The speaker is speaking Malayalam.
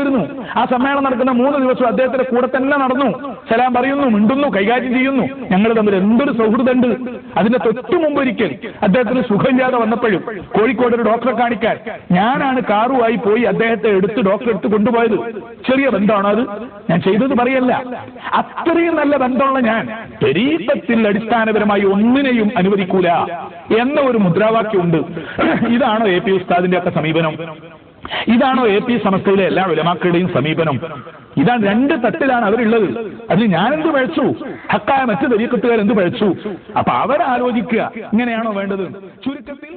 വരുന്നു. ആ സമ്മേളനം നടക്കുന്ന 3 ദിവസം അദ്ദേഹത്തിന്റെ കൂടെ തന്നെ നടന്നു. സലാം പറയുന്നു, മിണ്ടുന്നു, കൈകാര്യം ചെയ്യുന്നു. ഞങ്ങൾ തമ്മിൽ എന്തൊരു സൗഹൃദമുണ്ട്. അതിന്റെ തൊട്ടു മുമ്പൊരിക്കൽ അദ്ദേഹത്തിന് സുഖമില്ലാതെ വന്നപ്പോഴും കോഴിക്കോട് ഒരു ഡോക്ടറെ കാണിക്കാൻ ഞാനാണ് കാറുമായി പോയി അദ്ദേഹത്തെ ഡോക്ടറെ എടുത്ത് കൊണ്ടുപോയത്. ചെറിയ ബന്ധമാണോ അത്? ഞാൻ ചെയ്തത് പറയല്ല. അത്രയും നല്ല ബന്ധമുള്ള ഞാൻ ത്വരീഖത്തിൽ അടിസ്ഥാനപരമായി ഒന്നിനെയും അനുവദിക്കൂല എന്ന ഒരു മുദ്രാവാക്യമുണ്ട്. ഇതാണോ എ പി ഉസ്താദിന്റെ ഒക്കെ സമീപനം? ഇതാണോ എ പി സമസ്തയിലെ എല്ലാ ഉലമാക്കളുടെയും സമീപനം? ഇതാണ് 2 തട്ടിലാണ് അവരുള്ളത്. അതിൽ ഞാനെന്ത് പഴച്ചു, ഹക്കായ മറ്റു ത്വരീഖത്തുകാർ എന്ത് പഴച്ചു? അപ്പൊ അവരാലോചിക്കുക, ഇങ്ങനെയാണോ വേണ്ടത്? ചുരുക്കത്തിൽ